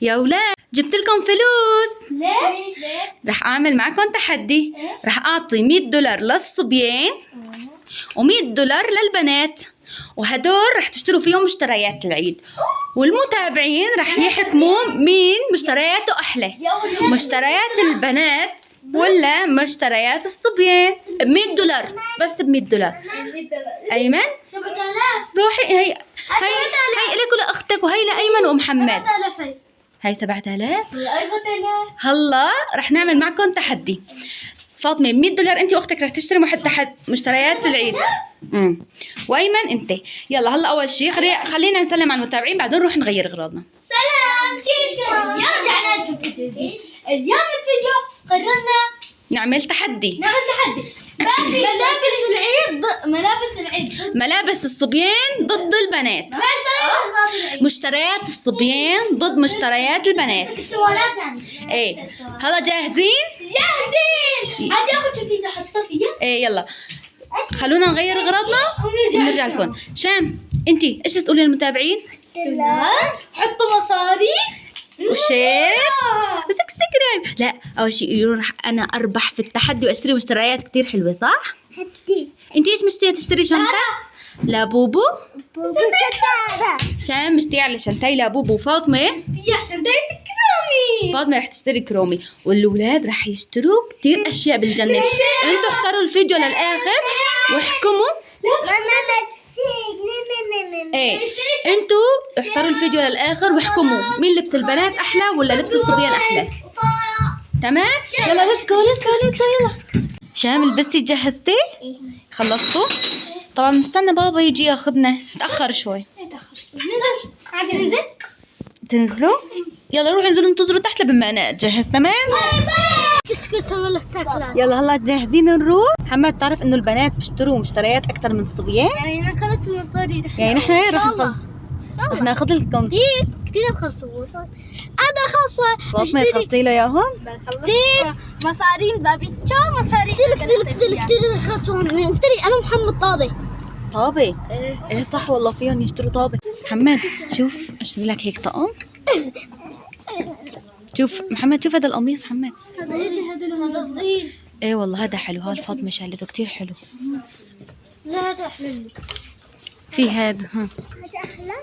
يا ولاد جبت لكم فلوس. ليش؟ رح اعمل معكم تحدي. رح اعطي $100 للصبيان و$100 للبنات، وهدول رح تشتروا فيهم مشتريات العيد، والمتابعين رح يحكموا مين مشترياته احلى، مشتريات البنات ولا مشتريات الصبيان. $100 بس، $100. ايمن 7000. روحي هي لك ولاختك وهي لايمن ومحمد. 7000. هي 7000. أي 4000. هلا رح نعمل معكم تحدي. فاطمه $100 انت واختك رح تشتري مشتريات العيد. وايمن انت. يلا هلا اول شيء خلينا نسلم على المتابعين بعدين نروح نغير اغراضنا. سلام كيفكم؟ اليوم رجعنا لكم فيديو. اليوم الفيديو قررنا نعمل تحدي. ملابس العيد ضد ملابس الصبيان ضد البنات. مشتريات الصبيان ضد مشتريات البنات. اكسسواراتنا. ايه هلا جاهزين؟ جاهزين. عادي اخذ شنطتي احطها فيها. ايه يلا خلونا نغير اغراضنا ونرجع لكم. شام انت ايش تقولي للمتابعين؟ حطوا مصاري وشير بس سكريب. لا اول شيء يقولون انا اربح في التحدي واشتري مشتريات كتير حلوه صح؟ انت ايش مشتيه تشتري شنطه؟ لبوبو. شام مشتيه على شنطي لبوبو. فاطمه يا شنطتي كرامي. فاطمه رح تشتري كرومي، والولاد رح يشتروا كتير اشياء بالجنه. انتوا اختاروا الفيديو للاخر واحكموا. ايه انتوا اختاروا الفيديو للاخر واحكموا مين لبس البنات احلى ولا لبس الصبيان احلى. تمام يلا ليتس جو يلا. شام لبستي جهزتي؟ خلصتوا؟ طبعا نستنى بابا يجي ياخذنا، تاخر شوي. ننزل. عادي ننزل. تنزلوا؟ يلا روحوا انزلوا انتظروا تحت لبما انا اجهز. تمام كسكس ولا سكلان. يلا هلا جاهزين نروح. محمد تعرف انه البنات بيشتروا مشتريات اكثر من الصبيان؟ يعني نخلص المصاري يعني نحن رح ناخذ لكم كثير نخلصوا. انا خلصه فاطمه تخلصي له اياهم. كثير مصارين بابيتشا مصاري كثير نخلصوا. نشتري انا ومحمد طابة. ايه صح والله فيهم يشتروا طابة. محمد شوف اشتري لك هيك طقم. شوف محمد شوف هذا القميص. محمد هذا صغير. ايه والله هذا حلو. هذا فاطمة شالته كتير حلو. لا هذا احلى. في هذا هذا احلى.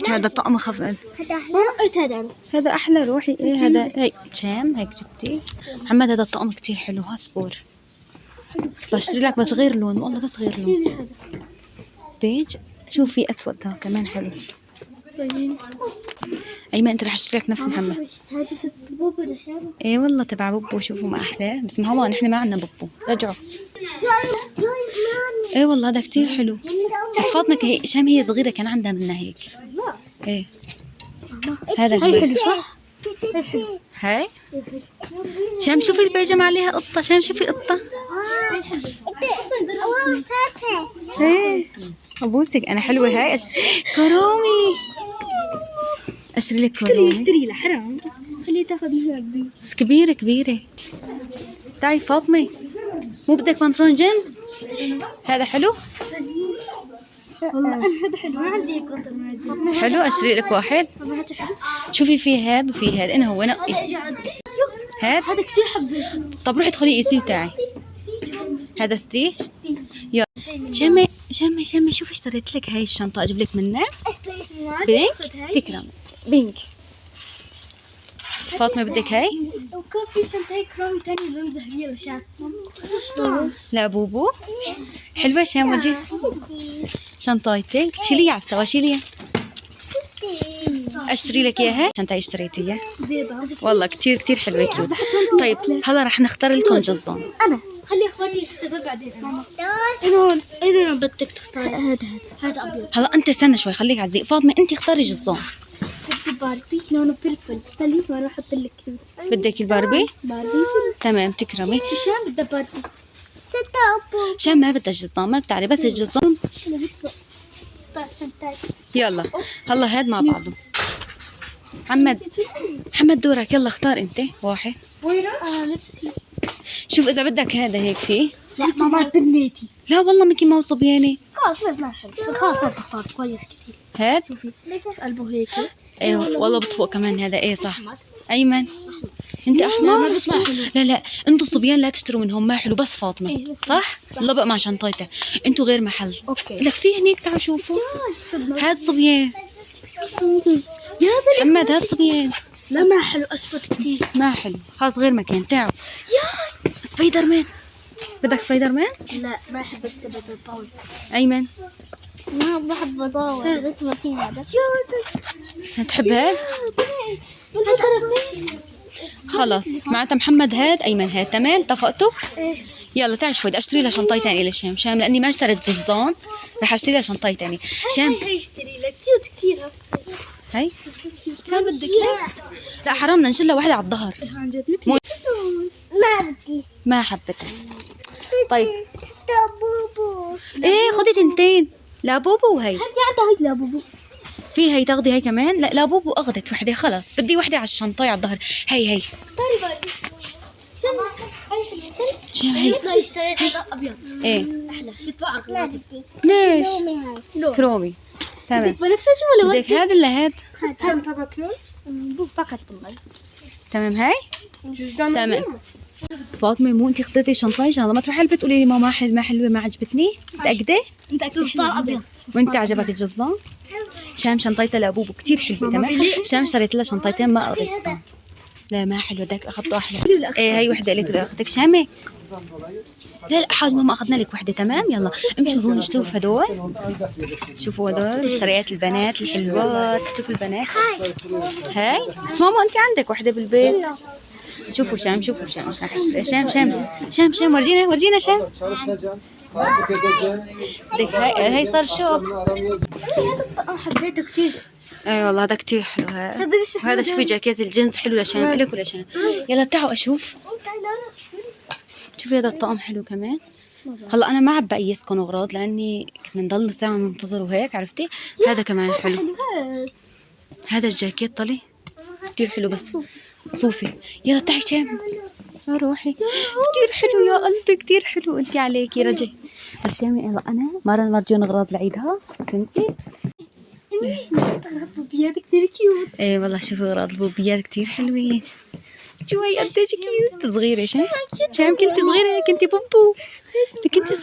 هذا الطقم خف. هذا احلى. هذا احلى. روحي ايه هذا هي شام هيك جبتي. محمد هذا الطقم كتير حلو. ها سبور بشتري لك بس غير لون والله بس غير لون بيج. شوف في اسود ها كمان حلو. ايمن انت رح تشتري لك نفس محمد. ايه والله تبع بوبو. شوفوا ما احلاه بس ماما نحن ما عندنا بوبو. رجعوا. ايه والله هذا كتير حلو بس فاطمه شام هي صغيره كان عندها منها هيك. ايه هذا حلو صح. هاي شام شوفي البيجامه عليها قطه. شام شوفي قطه. ايه ابوسك انا حلوه. هاي كرومي اشتري لك كرومي. اشتري له حرام. خليه تاخذ منها بس كبيره. تعي فاطمه مو بدك بنطلون جينز؟ هذا حلو. والله انا هذا حلو. ما عندي قطر. حلو اشتري لك واحد. شوفي في هذا وفي هذا. انا هو نقي هذا كتير حبيته. طب روحي ادخلي ايسي بتاعي. هذا ستيش. يلا شمي شوفي اشتريت لك هاي الشنطه اجيب لك منها بينك. تكرم بينك. فاطمه بدك هاي؟ وكان في شنطه كرومي ثاني لون زهريه لشان. لا بوبو حلوه. شام وجهي شنطايتك شيليها على السوا. شيليها اشتري لك اياها. شنطه اشتريتيها والله كتير حلوه كيوت. طيب هلا رح نختار لكم جزان. انا خلي اخواتي يكسبوا بعدين. انا انا بدك تختار. هذا ابيض. هلا انت استنى شوي خليك على الزيق. فاطمه انت اختاري جزان. بدي باربي لونه بيربل. خليه وانا احط لك. بدك الباربي؟ باربي تمام تكرمي. شام بدها باربي. شام ما بدها جزان ما بتعرفي بس الجزان. يلا هلا هاد مع بعضه. محمد دورك. يلا اختار انت واحد. لبسي. شوف اذا بدك هذا هيك فيه. لا ماما بنيتي. لا والله ميكي ماوس صبياني. خلاص ما حلو. خلاص هذا اختار كويس كثير. هاد شوفي قلبه هيك. ايه والله بطبق كمان هذا. ايه صح. ايمن انت احمر. لا لا انتوا الصبيان لا تشتروا منهم، ما حلو، بس فاطمه صح. الله بقى مع شنطتها، انتوا غير محل. اوكي لك في هنيك، تعالوا شوفوا. هذا صبيان يا محمد، هذا صبيان. لا ما حلو، اسود كثير. ما حلو خلاص، غير مكان. تعالوا. سبايدر مان، بدك سبايدر مان؟ لا ما احب اكتب الطاول. ايمن ما بحب اطاول بس متين هذا. تحب هاد؟ خلاص معناتها محمد هاد، ايمن هاد، تمام اتفقتوا؟ يلا تعال شوي، بدي اشتري لها شنطه ثانيه لشام. شام لاني ما اشتريت جزدان، رح اشتري لها شنطه ثانيه. شام هي اشتري لك كيوت كثير. هي شو بدك؟ لا حرام، بدنا نشيلها وحده على الظهر. عن جد مثلي. ما بدي. ما حبتها. طيب بوبو. ايه خدي تنتين. لا بوبو وهي هي عندها هي لا بوبو. في هي تاخدي هي كمان. لا لا بوبو اخذت وحده، خلاص بدي وحده على الشنطه على الظهر. هي طاري بالي. شام هي. لا اشتريت هذا ابيض. ايه احلى يطلع اغلى. ليش؟ لون. كرومي. تمام. بنفس الشيء ولا بدك هذا ولا هذا؟ هذا تبع كلوز فقط بالله. تمام هاي. جزدان تمام. فاطمه مو انت خطيتي الشنطه ان شاء الله ما تروحي البيت تقولي لي ماما ما حلوه ما عجبتني؟ متاكده؟ انت جزدان ابيض. وانت عجبك الجزدان؟ شام شنطتها لابوبو كثير حلوه. تمام. شام اشتريت لها شنطتين ما اخذت جزدان. لا ما حلوه، بدك اخذته احلى. ايه هي وحده لك اختك شامه. لا لا حاج ماما اخذنا لك وحده. تمام يلا امشوا نروح نشوف هدول. شوفوا هدول مشتريات البنات الحلوات. شوفوا البنات هاي. بس ماما انت عندك وحده بالبيت. شوفوا شام شام ورجينا شام. بدك هاي صار شوب. انا حبيته كثير. اي والله هذا كتير حلو. هذا شوفي جاكيت الجينز حلو لشام، الك ولا شام؟ يلا تعالوا اشوف. شوفي هذا الطقم حلو كمان. هلا انا ما عم بقيسكم اغراض لاني كنت بنضل ساعه ننتظر وهيك عرفتي. هذا كمان حلو. هذا الجاكيت طلي كتير حلو بس صوفي. يلا تعي شام روحي. كتير حلو يا قلبي كتير حلو. انت عليكي رجعي بس شامي. هلا انا ما رح نرجيهم اغراض العيد ها فهمتي؟ بوبيات كتير كيوت. ايه والله شوفوا اغراض البوبيات كتير حلوين. شوي قديش كيوت. صغيرة شام كنتي صغيرة كنتي بوبو. كنتي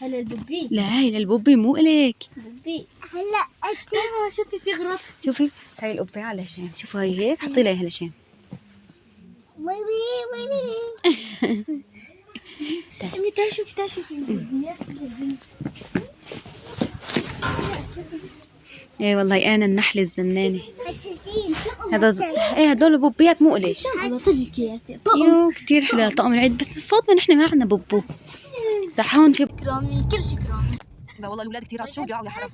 هلا البوبي. لا هي للبوبي مو إلك. بوبي هلا دايما شوفي في غراض. شوفي هاي القبعة على شام. شوفوا هي هيك حطي لها لشام. تعي شوفي ايه والله انا النحل الزنانة. هذا ايه هدول بوبيات مو إلك. هذا طلقياتي يو كتير حلو طقم العيد. بس فاطمة نحن ما عندنا بوبو. صح هون في كرامي كل شيء كرامي. لا والله الاولاد كثير رجعوا يا حرام.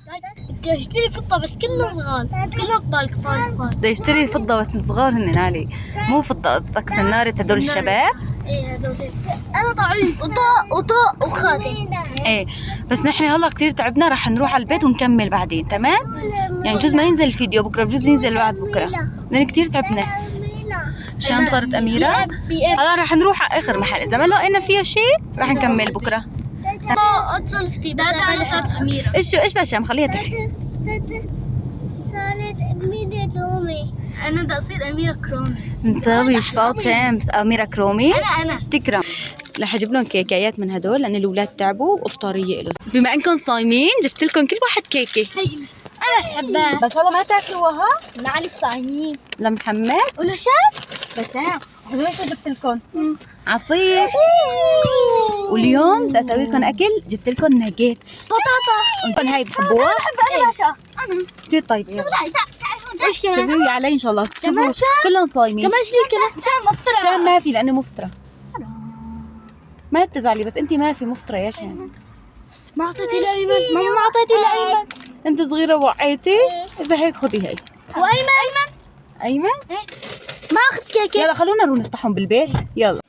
بدي اشتري فضة بس كلها صغار كلها طالق. بده يشتري فضة بس صغار هن علي. مو فضة قصدك سنارة هدول الشباب. ايه هدول انا طعيم وطاق وخاتم. ايه بس نحن هلا كثير تعبنا رح نروح على البيت ونكمل بعدين. تمام يعني بجوز ما ينزل الفيديو بكره بجوز ينزل بعد بكره لان كثير تعبنا. شام صارت اميرة. هلا رح نروح على اخر محل اذا ما لقينا فيه شيء رح نكمل بكره. اتصلتي بس انا صرت اميرة. ايش بقى شام خليها تحكي. صارت اميرة رومي. انا بدي اصير اميرة كرومي. نساوي شفاط شمس اميرة كرومي. انا تكرم. رح اجيب لهم كيكايات من هدول لان الاولاد تعبوا وافطاريه لهم. بما انكم صايمين جبت لكم كل واحد كيكه. انا بحبها بس والله ما تاكلوها. نعرف صايمين لمحمد ولا شام. لشام هدول شو جبت لكم؟ عصير. واليوم بدي اسوي لكم اكل جبت لكم ناجيت بطاطا. انتم هاي بتحبوها؟ انا بحب انا بعشقها. انا كثير طيب. يلا ايش كمان؟ شوفوا علي ان شاء الله. شوفوا كلهم صايمين. كمان شيء كمان شام افطر. شام ما في لانه مفطره. ما تزعلي بس انت ما في مفطره يا شام. ما اعطيتي لايمن. ماما ما اعطيتي لايمن. انت صغيره وعيتي. اذا هيك خذي هي. ايمن ما اخذ كيكه. يلا خلونا نروح نفتحهم بالبيت. يلا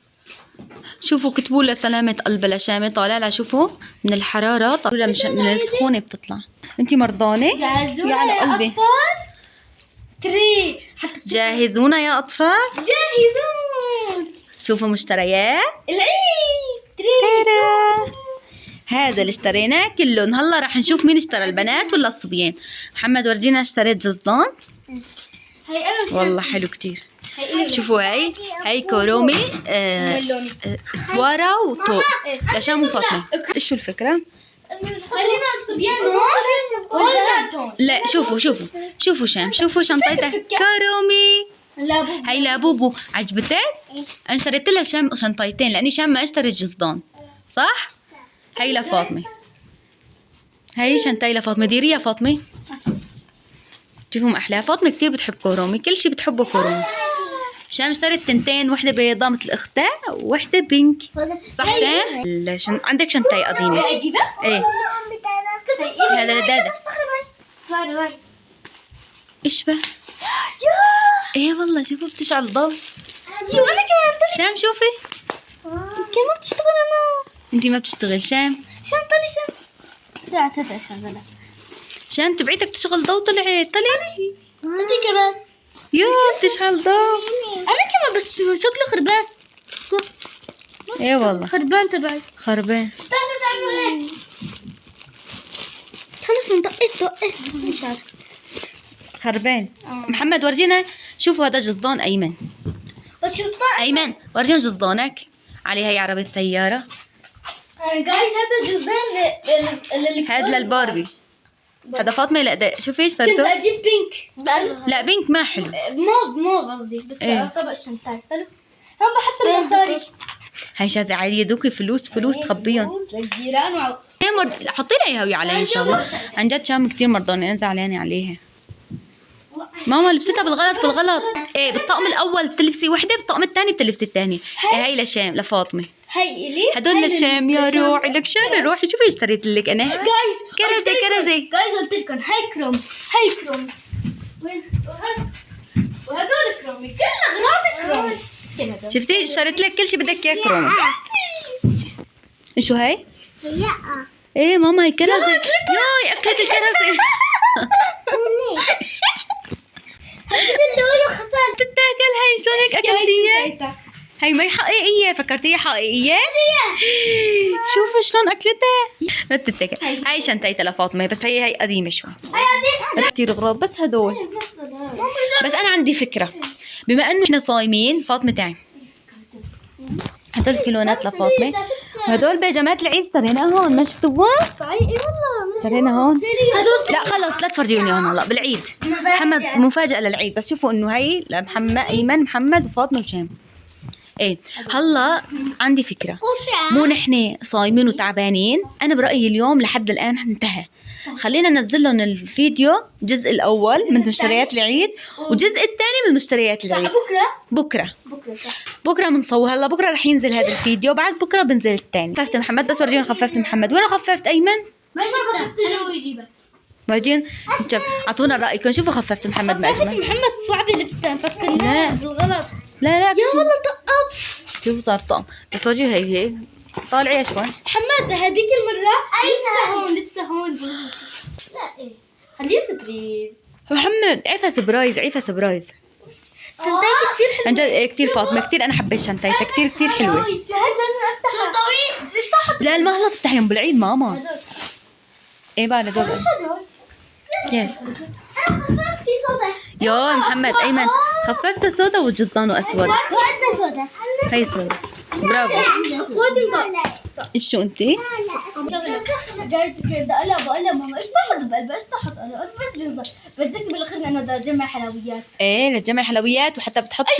شوفوا كتبوا لها سلامة قلب لشامة. طالع لها شوفوا من الحرارة طالع مش من السخونة بتطلع. انتي مرضانة؟ جهزونا يا على يا قلبي. اطفال. تري حتى جهزونا يا أطفال. جاهزون. شوفوا مشتريات العيد. تري. ترى هذا اللي اشتريناه كلهم. هلا راح نشوف مين اشترى، البنات ولا الصبيان. محمد ورجينا اشتريت جزدان والله حلو كتير. شوفوا هاي كورومي سوارة وطوق لشام وفاطمة. ايش شو الفكرة؟ خلينا الصبيان هون. لا شوفوا شام، شوفوا شنطتها كورومي. هاي لابوبو عجبتك؟ انا اشتريت لها شام شنطتين لاني شام ما اشتريت جزدان صح؟ هاي لفاطمة، هاي شنطتي لفاطمة. ديريها فاطمة، شوفوا ما احلاها. فاطمة كتير بتحب كورومي، كل شي بتحبه كورومي. شام اشتريت تنتين، وحدة بيضاء مثل اختها وحدة بينك صح شام؟ عندك شنطة قديمة. ايه هذا لدادا. ايش بقى؟ ايه والله شوفوا بتشعل ضوء. وانا كمان شام شوفي كمان بتشتغل. انا انتي ما بتشتغل شام. طلي شام طلعت هذا شغلة. شام تبعيتك تشغل ضوء. طلعي انتي كمان يا بتشعل ضوء. انا كمان بس شكله خربان. ايه والله خربان تبعي. خربان. تعمل ايه؟ خلص دقيت مش عارف. خربان. محمد ورجينا، شوفوا هذا جزدان ايمن. ايمن ورجينا جزدانك. عليه هي عربية سيارة. جايز هذا جزدان هذا للباربي. هذا فاطمة. لا شوفي ايش صرتوا. كنت اجيب بينك. لا بينك ما حلو. موف قصدي بس ايه. طبق الشنطاي حلو. هم بحط المصاري. هاي شازة عادي دوكي فلوس تخبيهم. للجيران حطي لها اياها ويا علي ان شاء الله. عن جد شام كثير مرضانة، انا زعلانة عليها. ماما لبستها بالغلط. ايه بالطقم الاول بتلبسي وحده، بالطقم الثاني بتلبسي الثانيه. إيه هاي لشام لفاطمه. هاي الي هدول لشام يا روحي. لك شام روحي. شوفي اشتريت لك انا كرزه. جايز قلت لكم هاي كروم وين وهدول كرومي كل اغراض كرومي. شفتي اشتريت لك كل شيء بدك اياه كرومي. شو هاي؟ ايه ماما هي كرزه. ياي اكلت الكرزه. تتاكل هاي شلون هيك اكلتيها؟ هاي ما هي حقيقية، فكرتيها حقيقية؟ شوفوا شلون اكلتها. ما بتتاكل. هاي شنطتها لفاطمة بس هي قديمة شوي. بس كثير اغراض بس هدول. بس انا عندي فكرة، بما انه احنا صايمين. فاطمة تعي هدول كيلونات لفاطمة، وهدول بيجامات العيد اشتريناها هون. ما شفتوها؟ اي والله اشترينا هون. لا خلص لا تفرجوني هون هلا بالعيد. محمد مفاجأة للعيد. بس شوفوا انه هي لمحمد ايمن محمد وفاطمة وشام. ايه هلا عندي فكرة، مو نحن صايمين وتعبانين. انا برأيي اليوم لحد الان انتهى، خلينا ننزل لهم الفيديو الجزء الاول من مشتريات العيد والجزء الثاني من مشتريات العيد. بكره بنصور. هلا بكره رح ينزل هذا الفيديو، بعد بكره بنزل الثاني. خففت محمد بس ورجينا خففت محمد. وين خففت ايمن؟ ما خففت جو يجيبك. ورجين اعطونا رايكم. شوفوا خففت محمد ما اجمل. محمد صعب لبسه مفكرناه بالغلط. لا يا والله طقب. شوفوا صار طقم. بس ورجي هي طالعي شوي. محمد هذيك المرة لبسه هون لا ايه خليه سبريز. محمد عيفها سبرايز. شنطتي كثير حلوة عن جد كثير فاطمة كثير. انا حبيت شنطتها كثير حلوة. هاد لازم افتحها. شو طويل بس ايش تحط؟ لا المهلط تفتحيهم بالعيد ماما. ايه بقى هدول كيس. خففتي صودا يا محمد ايمن خففت صودا وجزدانه اسود. صودا هي صودا. برافو. ايش شو انتي؟ جايز كذا. بقول لها ماما ايش تحط بقلبها؟ ايش تحط؟ انا قلت بس جزر. بتذكر بالاخير انه بدي اجمع حلويات. ايه لتجمع حلويات، وحتى بتحطي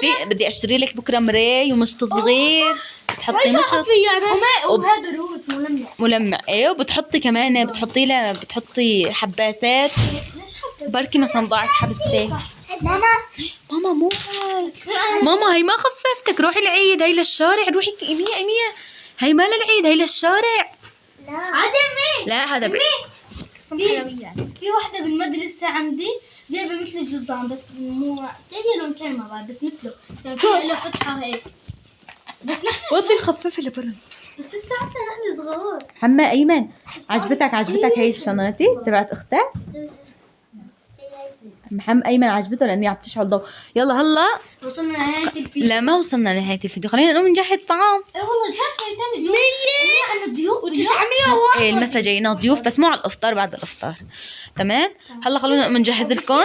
في بدي اشتري لك بكره مراي ومشط صغير بتحطي مشط وهذا روت ملمع. ايه وبتحطي كمان بتحطي حباسات. بركي مثلا ضاعت حبستين. ماما مو ماما هي ما خففتك. روحي العيد. هي للشارع. روحي ايمية هي ما للعيد، هي للشارع. لا هذا في واحدة بالمدرسة عندي جايبة مثل الجزدان بس مو جايبة لون كان ما بعرف بس مثله كان في له فتحة هيك. بس نحن ودي الخفافة اللي برا. بس لساتنا نحن صغار. حما ايمن عجبتك هي الشنطة تبعت اختك؟ محمد ايمن عجبته لاني عم تشعل ضوء. يلا هلا وصلنا لنهاية الفيديو. لا ما وصلنا لنهايه الفيديو، خلينا نقوم نجهز طعام. اي والله شكله تاني 100 عندنا ضيوف 900 ايه المسا جاينا ضيوف بس مو على الافطار، بعد الافطار. تمام هلا خلونا نقوم نجهز لكم.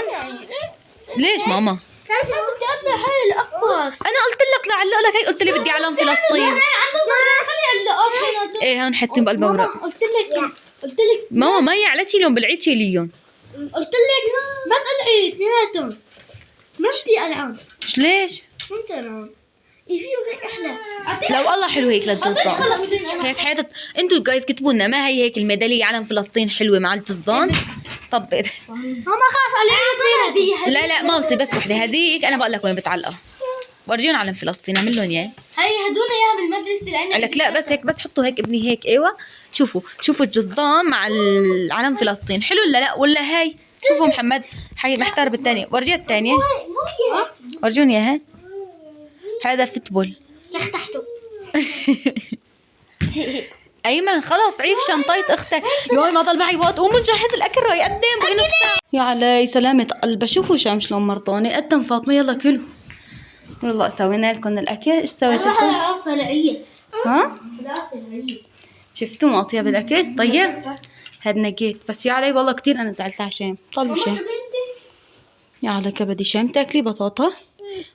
ليش ماما؟ بدي حيل اقوس. انا قلت لك لعلق لك، هي قلت لي بدي علم فلسطين. ايه هون حاطين بقلب اوراق. قلت لك ماما ما على شيلهم بالعيد شيليهم. قلت لك ما تقلعي اثنيناتهم. ما بدي العب. ليش؟ ممكن العب. ايه فيهم هيك احلى. لا والله حلو هيك للجزدان. خلص هيك حياتك انتوا جايز كتبوا لنا ما هي هيك الميداليه علم فلسطين حلوه مع الجزدان. طب ماما خلاص على هديه. لا لا ما بصير بس وحده هذيك انا بقول لك وين بتعلقها. ورجينا علم فلسطين اعمل لهم اياه. هي هدونا اياها بالمدرسه لانه قال لك لا بس هيك بس حطوا هيك ابني هيك. ايوه شوفوا الجزدان مع العلم فلسطين حلو ولا لا ولا هاي. شوفوا محمد حي محتار بالثانيه. ورجيها الثانيه ورجوني اياها. هذا فوتبول. تحته. ايمن خلاص عيف شنطيت اختك. ياي ما ضل معي وقت قوموا نجهز الاكل راح يقدم بقي نص ساعه. يا علي سلامة قلبها. شوفوا شام شلون مرضانه. قدم فاطمه يلا كلوا. والله سوينا لكم الاكل. ايش سويت لكم؟ ها شفتوا ما اطيب الاكل؟ طيب هاد نقيت بس يا علي والله كثير انا زعلت على شام. طلبوا شام. يا على كبدي شام تاكلي بطاطا.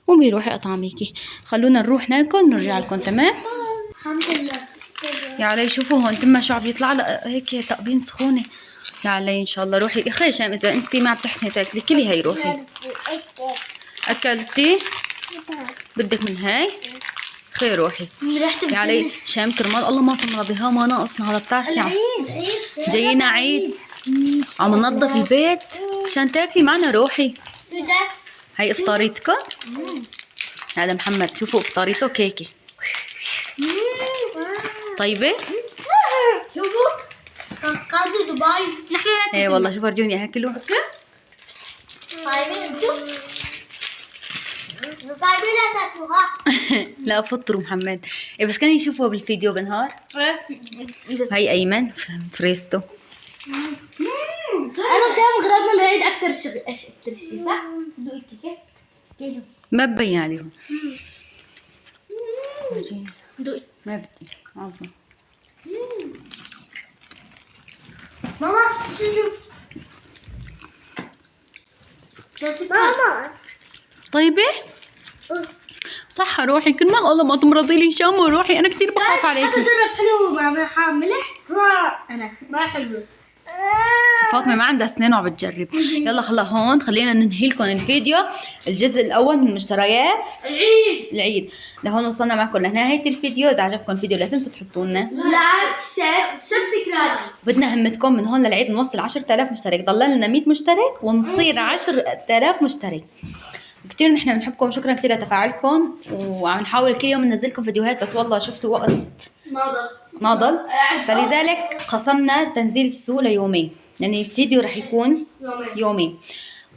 قومي روحي اطعميكي. خلونا نروح ناكل ونرجع لكم. تمام الحمد لله. يا علي شوفوا هون تما شو عم يطلع هيك تقبين سخونه. يا علي ان شاء الله روحي يا اخي شام اذا انت ما عم تحسني تاكلي كلي هي روحي. اكلتي؟ بدك من هاي؟ خير روحي. يا علي شام كرمال الله ما تمرضيها ما ناقصنا. هذا بتعرفي عيد جايين عيد عم ننظف البيت عشان تاكلي معنا. روحي هي افطاريتكم. هذا محمد شوفوا افطاريته كيكه طيبه. شوفوا قادوا دبي نحن ايه والله شوفوا ارجوني اياها كلوا. صايمين انتو صايمين لا تاكلوها. لا فطروا محمد. إيه بس كانوا يشوفوها بالفيديو بالنهار. هي ايمن فريستو. انا وسام غرضنا العيد اكثر شيء. ايش اكثر شيء صح؟ دوقي كيكه ما ببين عليهم. دوقي. ما بدي عظمه. ماما شوف ماما طيبه صح روحي كل ما الله ما تمرضي لي شام روحي انا كثير بخاف عليكي. حتى جرب حلو مع ملح. انا ما حلو. فاطمه ما عندها اسنان وعم بتجرب. يلا خلا هون خلينا ننهي لكم الفيديو الجزء الاول من المشتريات العيد. لهون وصلنا معكم لنهايه الفيديو. اذا عجبكم الفيديو لا تنسوا تحطوا لنا لايك شير سبسكرايب. بدنا همتكم من هون للعيد نوصل 10,000 مشترك. ضل لنا 100 مشترك ونصير 10,000 مشترك. كثير نحن بنحبكم. شكرا كثير لتفاعلكم وعم نحاول كل يوم ننزلكم فيديوهات بس والله شفتوا وقت ما ضل فلذلك قسمنا تنزيل السوق ليومين يعني الفيديو رح يكون يومين.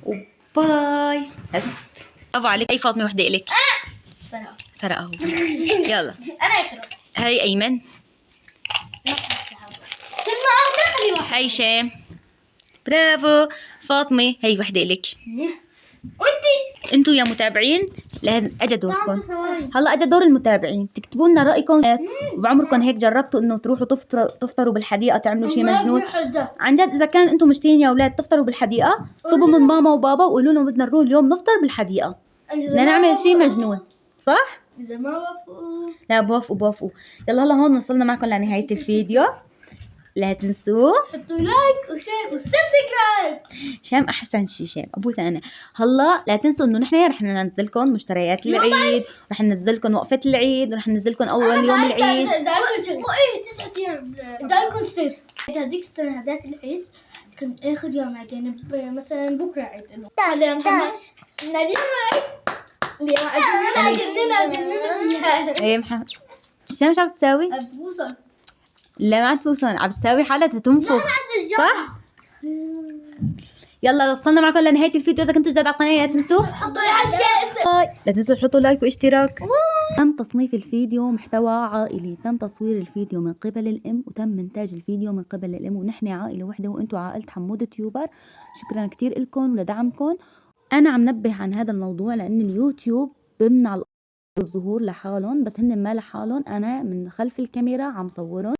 وباي. برافو عليك. اي فاطمه وحده الك سرقه. يلا انا اخرب. هاي ايمن. هاي شام. برافو فاطمه. هاي وحده الك. وانتي انتوا يا متابعين لازم اجى دوركم. هلا اجى دور المتابعين تكتبوا لنا رايكم. وبعمركم هيك جربتوا انه تروحوا تفطروا بالحديقه تعملوا شيء مجنون عن جد؟ اذا كان انتم مشتهين يا اولاد تفطروا بالحديقه اطلبوا من ماما وبابا وقولوا لهم بدنا نروح اليوم نفطر بالحديقه. بدنا نعمل شيء مجنون صح؟ اذا ما وافقوا لا بوافقوا. يلا هلا هون وصلنا معكم لنهايه الفيديو. لا تنسوا حطوا لايك وشير وسبسكرايب. شام احسن شيء شام ابوسها انا. هلا لا تنسوا انه نحن رح ننزل لكم مشتريات العيد رح ننزل لكم وقفه العيد ورح ننزل لكم اول يوم العيد. ايه 9 ايام دالكم سر. هذيك السنه هذاك العيد كان اخر يوم عيد يعني مثلا بكره عيد انه اليوم محمد اليوم عيد اليوم اجننا ايه محمد شام شو عم تساوي؟ ابوسه. لا ما عم تبوسون عم تساوي حالها تنفخ صح؟ يلا وصلنا معكم لنهايه الفيديو. اذا كنتوا جداد على القناه لا تنسوا حطوا لايك لا تنسوا تحطوا لايك واشتراك. تم تصنيف الفيديو محتوى عائلي. تم تصوير الفيديو من قبل الام وتم مونتاج الفيديو من قبل الام ونحن عائله وحده وانتم عائله حمود تيوبر. شكرا كثير لكم ولدعمكم انا عم نبه عن هذا الموضوع لان اليوتيوب بمنع الظهور لحالهم، بس هن ما لحالهم، انا من خلف الكاميرا عم صورهم.